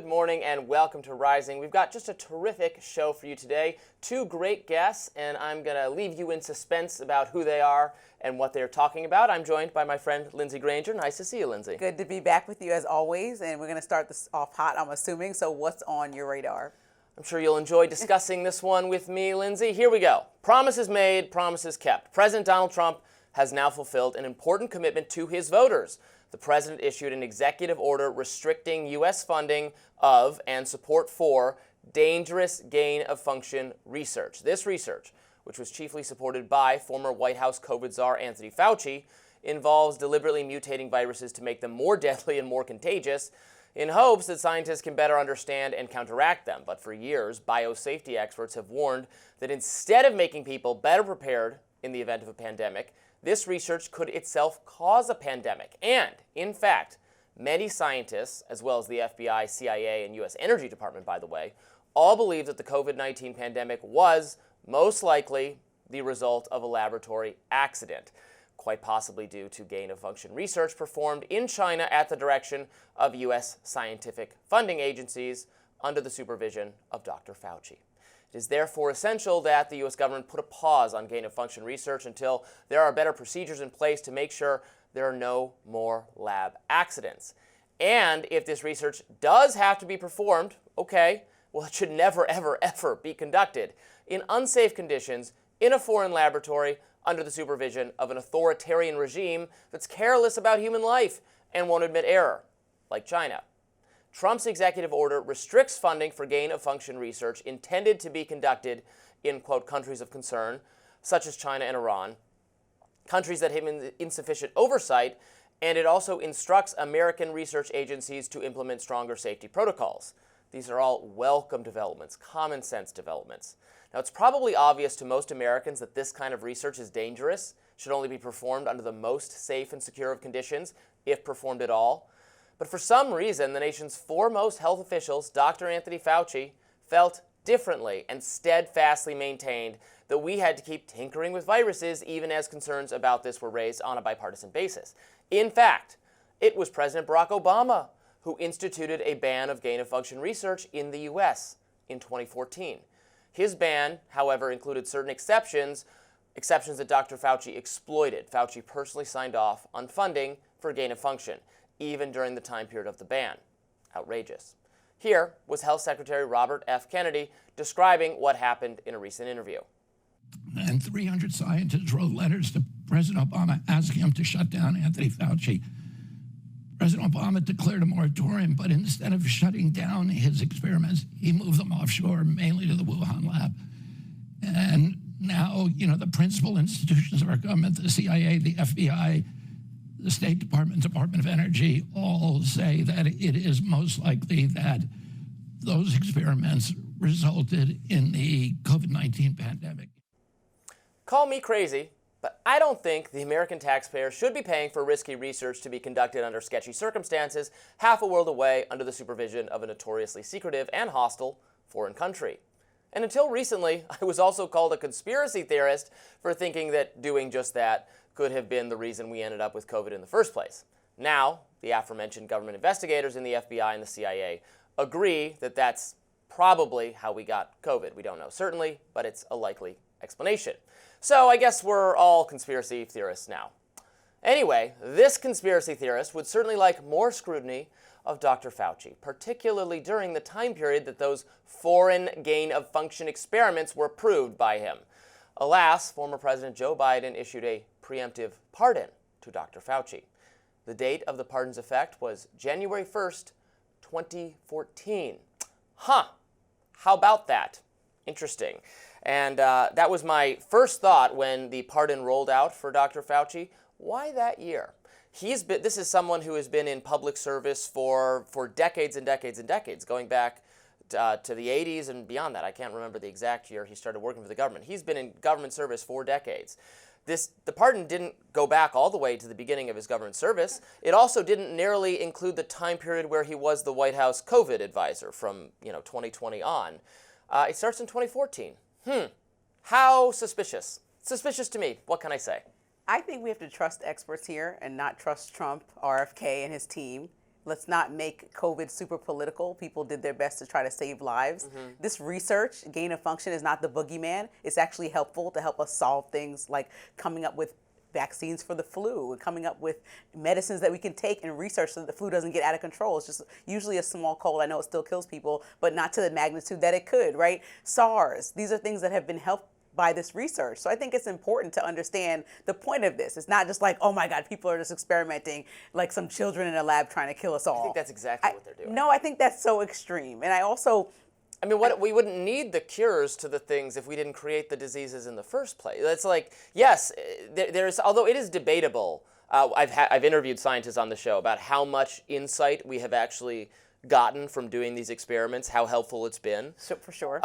morning and welcome to Rising. We've got just a terrific show for you today. Two great guests, and I'm going to leave you in suspense about who they are and what they're talking about. I'm joined by my friend Lindsay Granger. Nice to see you, Lindsay. Good to be back with you as always, and we're going to start this off hot, I'm assuming. So what's on your radar? I'm sure you'll enjoy discussing this one with me, Lindsay. Here we go. Promises made, promises kept. President Donald Trump has now fulfilled an important commitment to his voters. The president issued an executive order restricting U.S. funding of and support for dangerous gain-of-function research. This research, which was chiefly supported by former White House COVID czar Anthony Fauci, involves deliberately mutating viruses to make them more deadly and more contagious in hopes that scientists can better understand and counteract them. But for years, biosafety experts have warned that instead of making people better prepared in the event of a pandemic, this research could itself cause a pandemic. And, in fact, many scientists, as well as the FBI, CIA, and U.S. Energy Department, by the way, all believe that the COVID-19 pandemic was most likely the result of a laboratory accident, quite possibly due to gain-of-function research performed in China at the direction of U.S. scientific funding agencies under the supervision of Dr. Fauci. It is therefore essential that the U.S. government put a pause on gain-of-function research until there are better procedures in place to make sure there are no more lab accidents. And if this research does have to be performed, okay, well, it should never, ever, ever be conducted in unsafe conditions in a foreign laboratory under the supervision of an authoritarian regime that's careless about human life and won't admit error, like China. Trump's executive order restricts funding for gain-of-function research intended to be conducted in, quote, countries of concern, such as China and Iran, countries that have insufficient oversight, and it also instructs American research agencies to implement stronger safety protocols. These are all welcome developments, common sense developments. Now, it's probably obvious to most Americans that this kind of research is dangerous, should only be performed under the most safe and secure of conditions, if performed at all. But for some reason, the nation's foremost health officials, Dr. Anthony Fauci, felt differently and steadfastly maintained that we had to keep tinkering with viruses even as concerns about this were raised on a bipartisan basis. In fact, it was President Barack Obama who instituted a ban of gain-of-function research in the U.S. in 2014. His ban, however, included certain exceptions that Dr. Fauci exploited. Fauci personally signed off on funding for gain-of-function, even during the time period of the ban. Outrageous. Here was Health Secretary Robert F. Kennedy describing what happened in a recent interview. And 300 scientists wrote letters to President Obama asking him to shut down Anthony Fauci. President Obama declared a moratorium, but instead of shutting down his experiments, he moved them offshore, mainly to the Wuhan lab. And now, the principal institutions of our government, the CIA, the FBI, the State Department, Department of Energy, all say that it is most likely that those experiments resulted in the COVID-19 pandemic. Call me crazy, but I don't think the American taxpayer should be paying for risky research to be conducted under sketchy circumstances half a world away under the supervision of a notoriously secretive and hostile foreign country. And until recently, I was also called a conspiracy theorist for thinking that doing just that could have been the reason we ended up with COVID in the first place. Now, the aforementioned government investigators in the FBI and the CIA agree that that's probably how we got COVID. We don't know certainly, but it's a likely explanation. So I guess we're all conspiracy theorists now. Anyway, this conspiracy theorist would certainly like more scrutiny of Dr. Fauci, particularly during the time period that those foreign gain-of-function experiments were approved by him. Alas, former President Joe Biden issued a preemptive pardon to Dr. Fauci. The date of the pardon's effect was January 1st, 2014. How about that? Interesting. And that was my first thought when the pardon rolled out for Dr. Fauci. Why that year? This is someone who has been in public service for decades and decades and decades, going back to the 80s and beyond that. I can't remember the exact year he started working for the government. He's been in government service for decades. The pardon didn't go back all the way to the beginning of his government service. It also didn't narrowly include the time period where he was the White House COVID advisor from 2020 on. It starts in 2014. How suspicious? Suspicious to me. What can I say? I think we have to trust experts here and not trust Trump, RFK, and his team. Let's not make COVID super political. People did their best to try to save lives. This research, gain of function, is not the boogeyman. It's actually helpful to help us solve things like coming up with vaccines for the flu, and coming up with medicines that we can take and research so that the flu doesn't get out of control. It's just usually a small cold. I know it still kills people, but not to the magnitude that it could, right? SARS, these are things that have been helped by this research. So I think it's important to understand the point of this. It's not just like, oh my God, people are just experimenting like some children in a lab trying to kill us all. I think that's exactly what they're doing. No, I think that's so extreme. And I also, I mean, we wouldn't need the cures to the things if we didn't create the diseases in the first place. It's like, yes, there's, although it is debatable, I've interviewed scientists on the show about how much insight we have actually gotten from doing these experiments, how helpful it's been. for sure.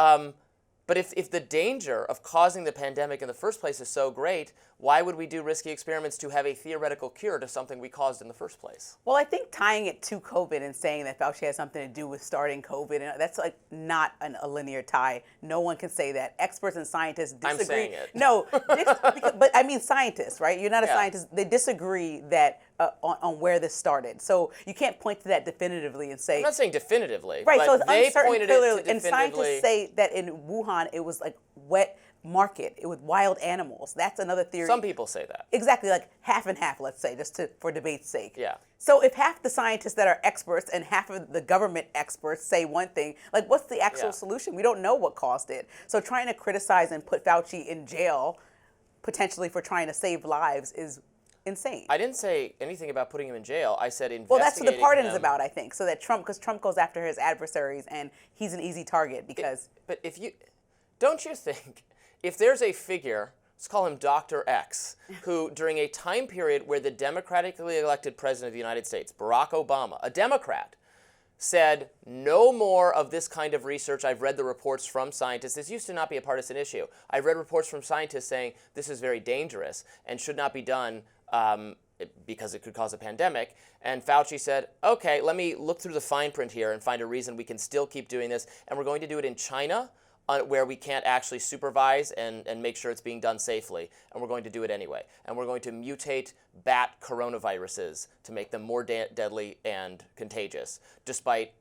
But if the danger of causing the pandemic in the first place is so great, why would we do risky experiments to have a theoretical cure to something we caused in the first place? Well, I think tying it to COVID and saying that Fauci has something to do with starting COVID, and that's like not a linear tie. No one can say that. Experts and scientists disagree. I'm saying it. No, but I mean scientists, right? You're not a scientist. They disagree that on where this started. So you can't point to that definitively and say. I'm not saying definitively. Right, but so it's they uncertain pointed clearly, it to and scientists say that in Wuhan it was like wet market, it was wild animals. That's another theory. Some people say that. Exactly, like half and half, let's say, just for debate's sake. Yeah. So if half the scientists that are experts and half of the government experts say one thing, like what's the actual solution? We don't know what caused it. So trying to criticize and put Fauci in jail, potentially for trying to save lives, is insane. I didn't say anything about putting him in jail. I said investigating Well, that's what the pardon is him. about, I think. So that because Trump goes after his adversaries and he's an easy target because. But don't you think, if there's a figure, let's call him Dr. X, who during a time period where the democratically elected president of the United States, Barack Obama, a Democrat, said no more of this kind of research. I've read the reports from scientists. This used to not be a partisan issue. I've read reports from scientists saying this is very dangerous and should not be done because it could cause a pandemic. And Fauci said, okay, let me look through the fine print here and find a reason we can still keep doing this. And we're going to do it in China, where we can't actually supervise and make sure it's being done safely. And we're going to do it anyway. And we're going to mutate bat coronaviruses to make them more deadly and contagious, despite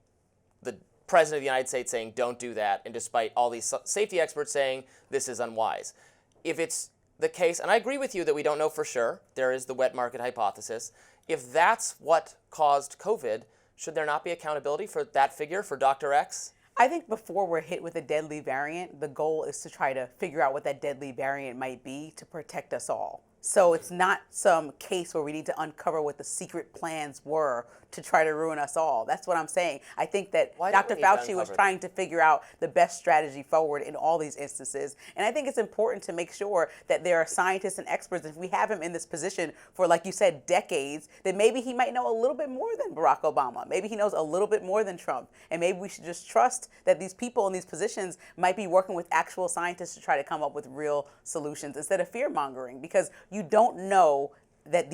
the President of the United States saying don't do that, and despite all these safety experts saying this is unwise. If it's the case, and I agree with you that we don't know for sure, there is the wet market hypothesis. If that's what caused COVID, should there not be accountability for that figure, for Dr. X? I think before we're hit with a deadly variant, the goal is to try to figure out what that deadly variant might be to protect us all. So it's not some case where we need to uncover what the secret plans were to try to ruin us all. That's what I'm saying. I think that Dr. Fauci was trying to figure out the best strategy forward in all these instances. And I think it's important to make sure that there are scientists and experts. If we have him in this position for, like you said, decades, then maybe he might know a little bit more than Barack Obama. Maybe he knows a little bit more than Trump. And maybe we should just trust that these people in these positions might be working with actual scientists to try to come up with real solutions instead of fear-mongering, because you don't know that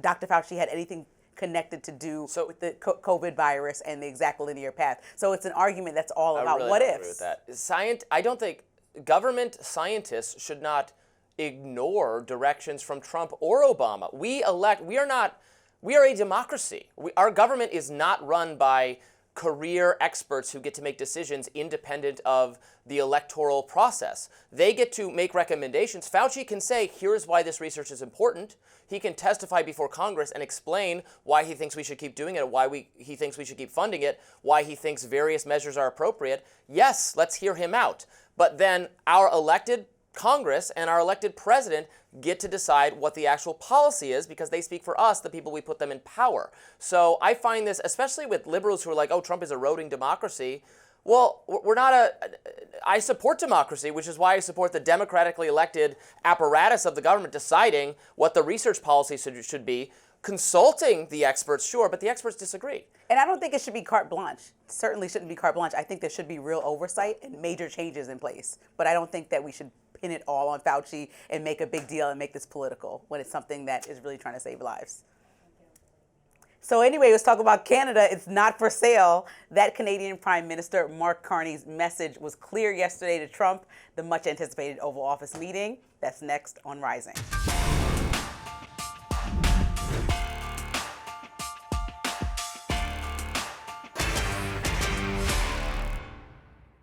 Dr. Fauci had anything connected to do with the COVID virus and the exact linear path. So it's an argument that's all about what ifs. I really agree with that. I don't think government scientists should not ignore directions from Trump or Obama. We are a democracy. Our government is not run by career experts who get to make decisions independent of the electoral process. They get to make recommendations. Fauci can say, here's why this research is important. He can testify before Congress and explain why he thinks we should keep doing it, why he thinks we should keep funding it, why he thinks various measures are appropriate. Yes, let's hear him out. But then our elected Congress and our elected president get to decide what the actual policy is, because they speak for us, the people we put them in power. So I find this, especially with liberals who are like, oh, Trump is eroding democracy. Well, I support democracy, which is why I support the democratically elected apparatus of the government deciding what the research policy should be, consulting the experts, sure, but the experts disagree. And I don't think it should be carte blanche. It certainly shouldn't be carte blanche. I think there should be real oversight and major changes in place. But I don't think that we should pin it all on Fauci and make a big deal and make this political when it's something that is really trying to save lives. So anyway, let's talk about Canada. It's not for sale. That Canadian Prime Minister Mark Carney's message was clear yesterday to Trump, the much anticipated Oval Office meeting. That's next on Rising.